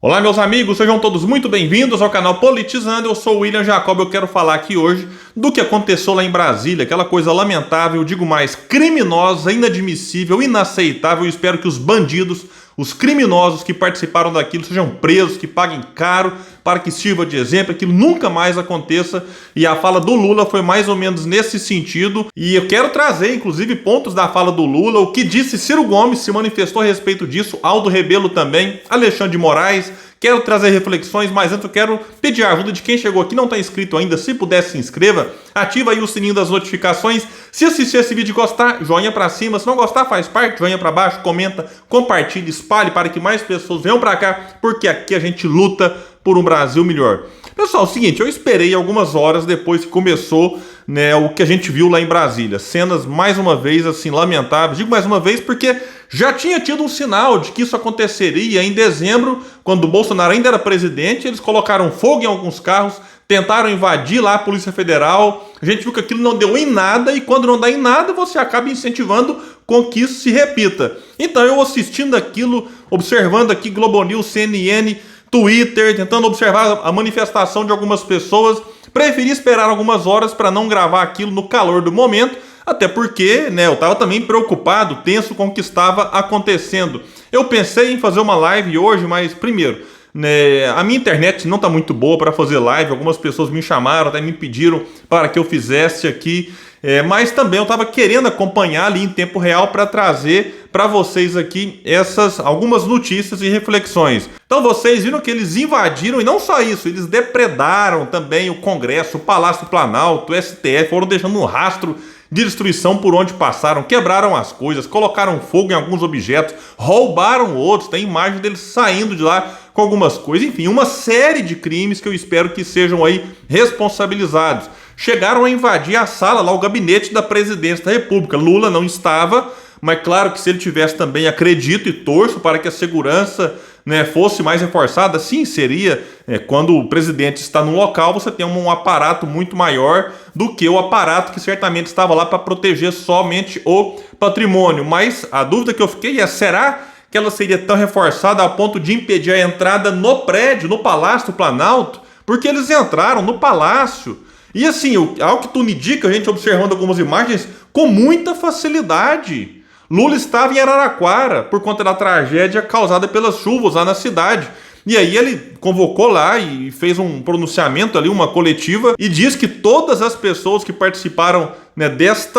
Olá, meus amigos, sejam todos muito bem-vindos ao canal Politizando. Eu sou o William Jacob. Eu quero falar aqui hoje do que aconteceu lá em Brasília, aquela coisa lamentável, digo mais, criminosa, inadmissível, inaceitável. Eu espero que os bandidos, os criminosos que participaram daquilo sejam presos, que paguem caro para que sirva de exemplo, aquilo nunca mais aconteça. E a fala do Lula foi mais ou menos nesse sentido. E eu quero trazer, inclusive, pontos da fala do Lula, o que disse Ciro Gomes, se manifestou a respeito disso, Aldo Rebelo também, Alexandre de Moraes. Quero trazer reflexões, mas antes eu quero pedir a ajuda de quem chegou aqui e não está inscrito ainda. Se puder, se inscreva, ativa aí o sininho das notificações. Se assistir esse vídeo e gostar, joinha para cima. Se não gostar, faz parte, joinha para baixo, comenta, compartilha, espalhe para que mais pessoas venham para cá, porque aqui a gente luta por um Brasil melhor. Pessoal, é o seguinte, eu esperei algumas horas depois que começou, né, o que a gente viu lá em Brasília. Cenas, mais uma vez, assim, lamentáveis. Digo mais uma vez porque já tinha tido um sinal de que isso aconteceria em dezembro, quando o Bolsonaro ainda era presidente. Eles colocaram fogo em alguns carros, tentaram invadir lá a Polícia Federal. A gente viu que aquilo não deu em nada, e quando não dá em nada, você acaba incentivando com que isso se repita. Então, eu assistindo aquilo, observando aqui Globo News, CNN, Twitter, tentando observar a manifestação de algumas pessoas, preferi esperar algumas horas para não gravar aquilo no calor do momento, até porque, né, eu estava também preocupado, tenso com o que estava acontecendo. Eu pensei em fazer uma live hoje, mas primeiro, né, a minha internet não está muito boa para fazer live. Algumas pessoas me chamaram, até me pediram para que eu fizesse aqui. Mas também eu estava querendo acompanhar ali em tempo real para trazer para vocês aqui algumas notícias e reflexões. Então vocês viram que eles invadiram, e não só isso, eles depredaram também o Congresso, o Palácio do Planalto, o STF, foram deixando um rastro de destruição por onde passaram, quebraram as coisas, colocaram fogo em alguns objetos, roubaram outros, tem imagem deles saindo de lá com algumas coisas, enfim, uma série de crimes que eu espero que sejam aí responsabilizados. Chegaram a invadir a sala lá, o gabinete da presidência da República. Lula não estava, mas claro que se ele tivesse também, acredito e torço para que a segurança, né, fosse mais reforçada. Sim, seria, quando o presidente está no local, você tem um aparato muito maior do que o aparato que certamente estava lá para proteger somente o patrimônio. Mas a dúvida que eu fiquei é, será que ela seria tão reforçada a ponto de impedir a entrada no prédio, no Palácio do Planalto? Porque eles entraram no palácio. E assim, ao que tudo indica, a gente observando algumas imagens, com muita facilidade. Lula estava em Araraquara por conta da tragédia causada pelas chuvas lá na cidade. E aí ele convocou lá e fez um pronunciamento ali, uma coletiva, e diz que todas as pessoas que participaram, né, desse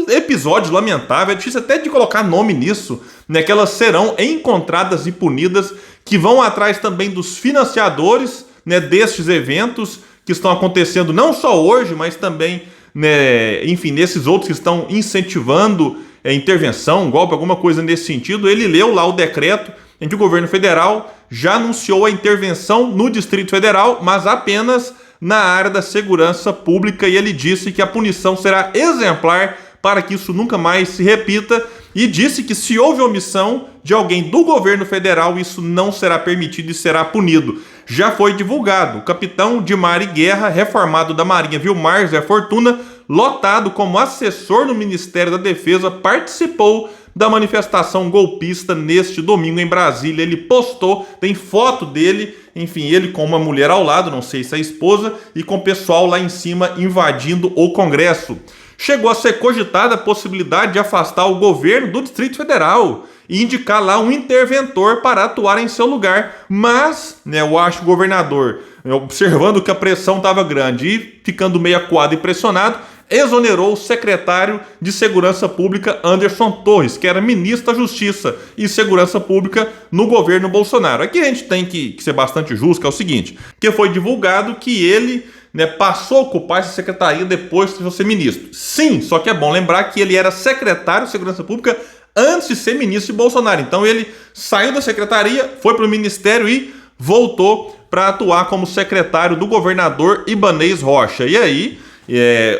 episódio lamentável, é difícil até de colocar nome nisso, né, que elas serão encontradas e punidas, que vão atrás também dos financiadores, né, destes eventos que estão acontecendo não só hoje, mas também, né, enfim, nesses outros que estão incentivando intervenção, golpe, alguma coisa nesse sentido. Ele leu lá o decreto em que o governo federal já anunciou a intervenção no Distrito Federal, mas apenas na área da segurança pública, e ele disse que a punição será exemplar para que isso nunca mais se repita, e disse que se houve omissão de alguém do governo federal, isso não será permitido e será punido. Já foi divulgado, o capitão de mar e guerra, reformado da Marinha, Vilmar Zé Fortuna, lotado como assessor no Ministério da Defesa, participou da manifestação golpista neste domingo em Brasília. Ele postou, tem foto dele, enfim, ele com uma mulher ao lado, não sei se é a esposa, e com o pessoal lá em cima invadindo o Congresso. Chegou a ser cogitada a possibilidade de afastar o governo do Distrito Federal e indicar lá um interventor para atuar em seu lugar. Mas, né, eu acho que o governador, observando que a pressão estava grande e ficando meio acuado e pressionado, exonerou o secretário de Segurança Pública, Anderson Torres, que era ministro da Justiça e Segurança Pública no governo Bolsonaro. Aqui a gente tem que ser bastante justo, que é o seguinte, que foi divulgado que ele, né, passou a ocupar essa secretaria depois de ser ministro. Sim, só que é bom lembrar que ele era secretário de Segurança Pública antes de ser ministro de Bolsonaro. Então ele saiu da secretaria, foi para o ministério e voltou para atuar como secretário do governador Ibanez Rocha. E aí,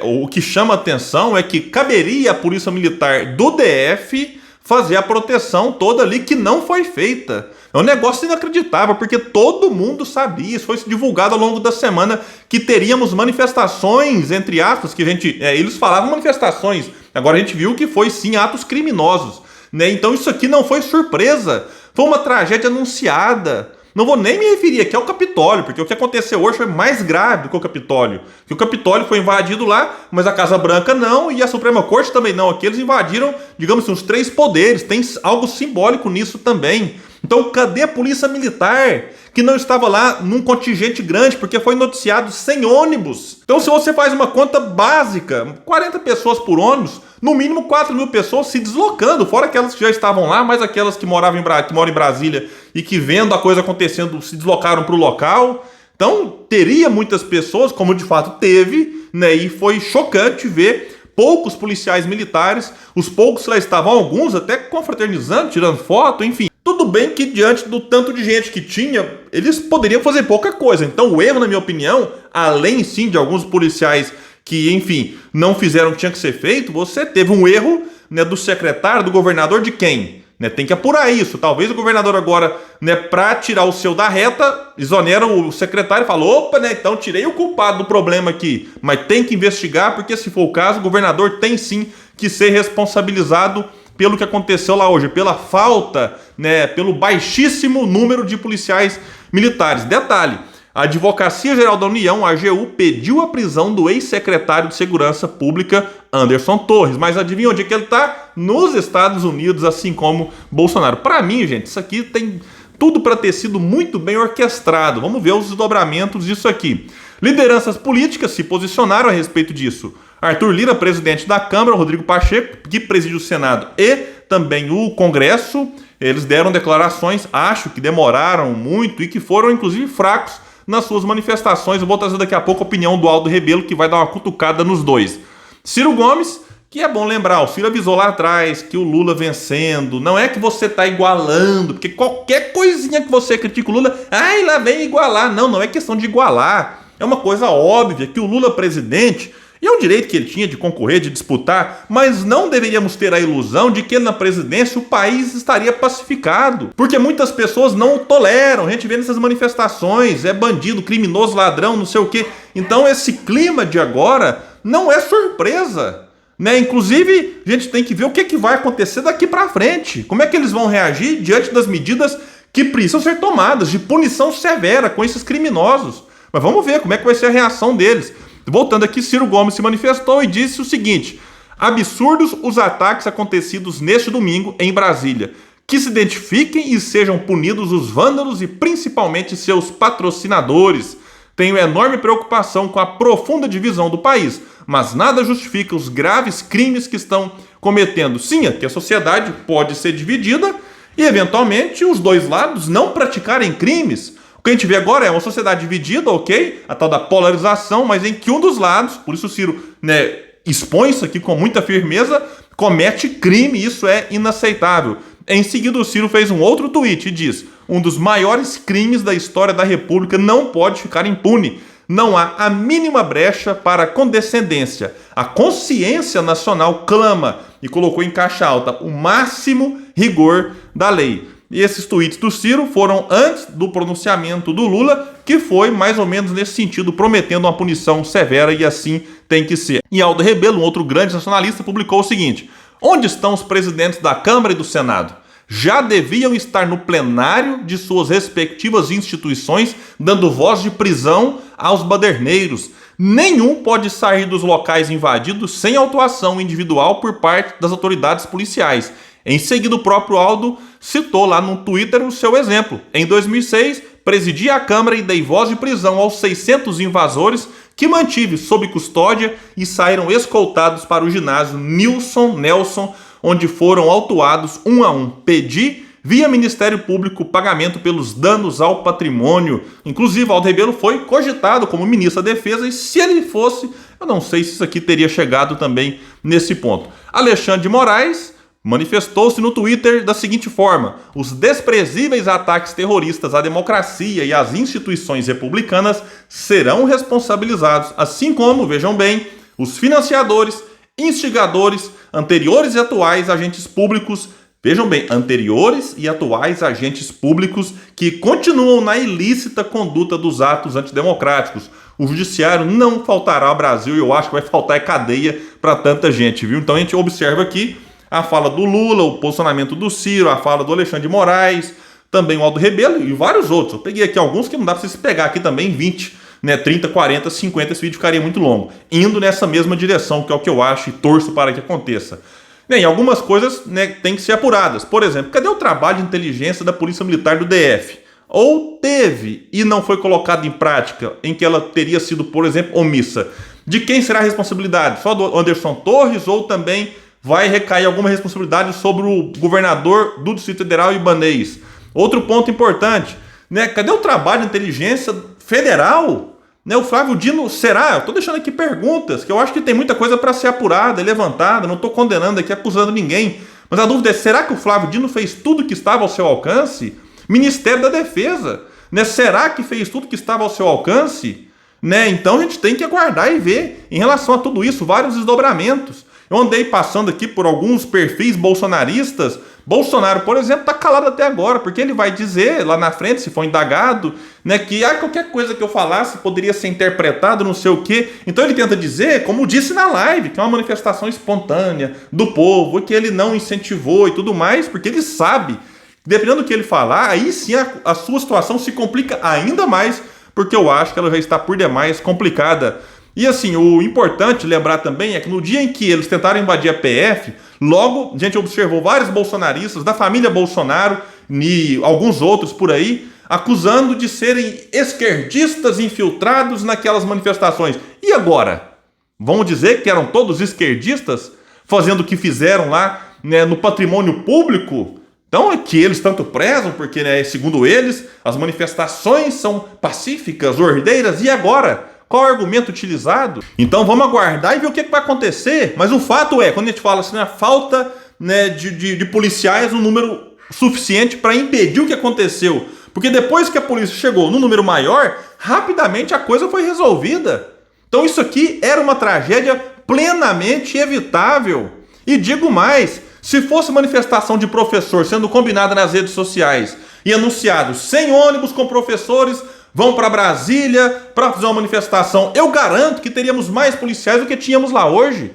o que chama atenção é que caberia à Polícia Militar do DF fazer a proteção toda ali, que não foi feita. É um negócio inacreditável, porque todo mundo sabia, isso foi divulgado ao longo da semana, que teríamos manifestações, entre aspas, que eles falavam manifestações, agora a gente viu que foi sim atos criminosos, né? Então isso aqui não foi surpresa, foi uma tragédia anunciada. Não vou nem me referir aqui ao Capitólio, porque o que aconteceu hoje foi mais grave do que o Capitólio. Que o Capitólio foi invadido lá, mas a Casa Branca não e a Suprema Corte também não. Aqui eles invadiram, digamos assim, os 3 poderes. Tem algo simbólico nisso também. Então, cadê a polícia militar que não estava lá num contingente grande, porque foi noticiado 100 ônibus? Então, se você faz uma conta básica, 40 pessoas por ônibus, no mínimo 4.000 pessoas se deslocando, fora aquelas que já estavam lá, mais aquelas que moram em Brasília e que vendo a coisa acontecendo se deslocaram para o local. Então, teria muitas pessoas, como de fato teve, né? E foi chocante ver poucos policiais militares, os poucos que lá estavam, alguns até confraternizando, tirando foto, enfim. Tudo bem que diante do tanto de gente que tinha, eles poderiam fazer pouca coisa. Então o erro, na minha opinião, além sim de alguns policiais que, enfim, não fizeram o que tinha que ser feito, você teve um erro, né, do secretário, do governador, de quem? Né, tem que apurar isso. Talvez o governador agora, né, para tirar o seu da reta, exonera o secretário e fala, opa, né, então tirei o culpado do problema aqui. Mas tem que investigar, porque se for o caso, o governador tem sim que ser responsabilizado pelo que aconteceu lá hoje, pela falta, né, pelo baixíssimo número de policiais militares. Detalhe, a Advocacia Geral da União, a AGU, pediu a prisão do ex-secretário de Segurança Pública, Anderson Torres. Mas adivinha onde é que ele está? Nos Estados Unidos, assim como Bolsonaro. Para mim, gente, isso aqui tem tudo para ter sido muito bem orquestrado. Vamos ver os desdobramentos disso aqui. Lideranças políticas se posicionaram a respeito disso. Arthur Lira, presidente da Câmara, Rodrigo Pacheco, que preside o Senado e também o Congresso, eles deram declarações, acho que demoraram muito e que foram inclusive fracos nas suas manifestações. Eu vou trazer daqui a pouco a opinião do Aldo Rebelo, que vai dar uma cutucada nos dois. Ciro Gomes, que é bom lembrar, o Ciro avisou lá atrás que o Lula vencendo, não é que você está igualando, porque qualquer coisinha que você critica o Lula, ai, lá vem igualar. Não, não é questão de igualar. É uma coisa óbvia que o Lula presidente, e é um direito que ele tinha de concorrer, de disputar, mas não deveríamos ter a ilusão de que na presidência o país estaria pacificado. Porque muitas pessoas não o toleram. A gente vê nessas manifestações, é bandido, criminoso, ladrão, não sei o quê. Então esse clima de agora não é surpresa, né? Inclusive, a gente tem que ver o que vai acontecer daqui para frente. Como é que eles vão reagir diante das medidas que precisam ser tomadas, de punição severa com esses criminosos. Mas vamos ver como é que vai ser a reação deles. Voltando aqui, Ciro Gomes se manifestou e disse o seguinte: absurdos os ataques acontecidos neste domingo em Brasília. Que se identifiquem e sejam punidos os vândalos e principalmente seus patrocinadores. Tenho enorme preocupação com a profunda divisão do país, mas nada justifica os graves crimes que estão cometendo. Sim, é que a sociedade pode ser dividida e, eventualmente, os dois lados não praticarem crimes. O que a gente vê agora é uma sociedade dividida, ok? A tal da polarização, mas em que um dos lados, por isso o Ciro, né, expõe isso aqui com muita firmeza, comete crime, e isso é inaceitável. Em seguida, o Ciro fez um outro tweet e diz: um dos maiores crimes da história da República não pode ficar impune. Não há a mínima brecha para a condescendência. A consciência nacional clama, e colocou em caixa alta, o máximo rigor da lei. E esses tweets do Ciro foram antes do pronunciamento do Lula, que foi mais ou menos nesse sentido, prometendo uma punição severa, e assim tem que ser. E Aldo Rebelo, um outro grande nacionalista, publicou o seguinte: onde estão os presidentes da Câmara e do Senado? Já deviam estar no plenário de suas respectivas instituições, dando voz de prisão aos baderneiros. Nenhum pode sair dos locais invadidos sem autuação individual por parte das autoridades policiais. Em seguida, o próprio Aldo citou lá no Twitter o seu exemplo. Em 2006, presidi a Câmara e dei voz de prisão aos 600 invasores que mantive sob custódia e saíram escoltados para o ginásio Nelson, onde foram autuados um a um. Pedi, via Ministério Público, pagamento pelos danos ao patrimônio. Inclusive, Aldo Rebelo foi cogitado como ministro da Defesa, e se ele fosse, eu não sei se isso aqui teria chegado também nesse ponto. Alexandre de Moraes manifestou-se no Twitter da seguinte forma: os desprezíveis ataques terroristas à democracia e às instituições republicanas serão responsabilizados, assim como, vejam bem, os financiadores, instigadores, anteriores e atuais agentes públicos, vejam bem, anteriores e atuais agentes públicos que continuam na ilícita conduta dos atos antidemocráticos. O judiciário não faltará ao Brasil, e eu acho que vai faltar cadeia para tanta gente, viu? Então a gente observa aqui a fala do Lula, o posicionamento do Ciro, a fala do Alexandre de Moraes, também o Aldo Rebelo e vários outros. Eu peguei aqui alguns que não dá para você pegar aqui também 20, né, 30, 40, 50, esse vídeo ficaria muito longo. Indo nessa mesma direção, que é o que eu acho e torço para que aconteça. Bem, algumas coisas, né, têm que ser apuradas. Por exemplo, cadê o trabalho de inteligência da Polícia Militar do DF? Ou teve e não foi colocado em prática, em que ela teria sido, por exemplo, omissa? De quem será a responsabilidade? Só do Anderson Torres ou também vai recair alguma responsabilidade sobre o governador do Distrito Federal, Ibanez? Outro ponto importante, né? Cadê o trabalho de inteligência federal? Né, o Flávio Dino será? Eu estou deixando aqui perguntas, que eu acho que tem muita coisa para ser apurada e levantada, não estou condenando aqui, acusando ninguém. Mas a dúvida é, será que o Flávio Dino fez tudo que estava ao seu alcance? Ministério da Defesa, né? Será que fez tudo que estava ao seu alcance? Né? Então a gente tem que aguardar e ver em relação a tudo isso, vários desdobramentos. Eu andei passando aqui por alguns perfis bolsonaristas. Bolsonaro, por exemplo, está calado até agora, porque ele vai dizer lá na frente, se for indagado, né, que qualquer coisa que eu falasse poderia ser interpretado, não sei o quê. Então ele tenta dizer, como disse na live, que é uma manifestação espontânea do povo, que ele não incentivou e tudo mais, porque ele sabe, dependendo do que ele falar, aí sim a sua situação se complica ainda mais, porque eu acho que ela já está por demais complicada. E assim, o importante lembrar também é que no dia em que eles tentaram invadir a PF, logo a gente observou vários bolsonaristas da família Bolsonaro e alguns outros por aí, acusando de serem esquerdistas infiltrados naquelas manifestações. E agora? Vão dizer que eram todos esquerdistas fazendo o que fizeram lá, né, no patrimônio público? Então é que eles tanto prezam, porque, né, segundo eles, as manifestações são pacíficas, ordeiras, e agora? Qual é o argumento utilizado? Então vamos aguardar e ver o que vai acontecer. Mas o fato é, quando a gente fala assim, a falta, né, de policiais, um número suficiente para impedir o que aconteceu. Porque depois que a polícia chegou no número maior, rapidamente a coisa foi resolvida. Então isso aqui era uma tragédia plenamente evitável. E digo mais, se fosse manifestação de professor sendo combinada nas redes sociais e anunciado 100 ônibus com professores vão para Brasília para fazer uma manifestação, eu garanto que teríamos mais policiais do que tínhamos lá hoje.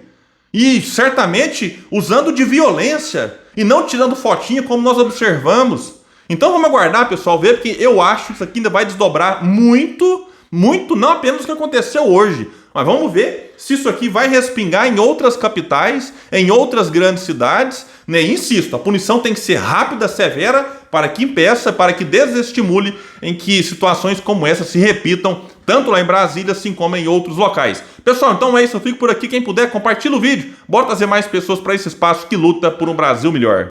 E certamente usando de violência e não tirando fotinha como nós observamos. Então vamos aguardar, pessoal, ver, porque eu acho que isso aqui ainda vai desdobrar muito, muito, não apenas o que aconteceu hoje, mas vamos ver se isso aqui vai respingar em outras capitais, em outras grandes cidades, né? Insisto, a punição tem que ser rápida, severa, para que impeça, para que desestimule em que situações como essa se repitam, tanto lá em Brasília, assim como em outros locais. Pessoal, então é isso, eu fico por aqui. Quem puder, compartilha o vídeo. Bora trazer mais pessoas para esse espaço que luta por um Brasil melhor.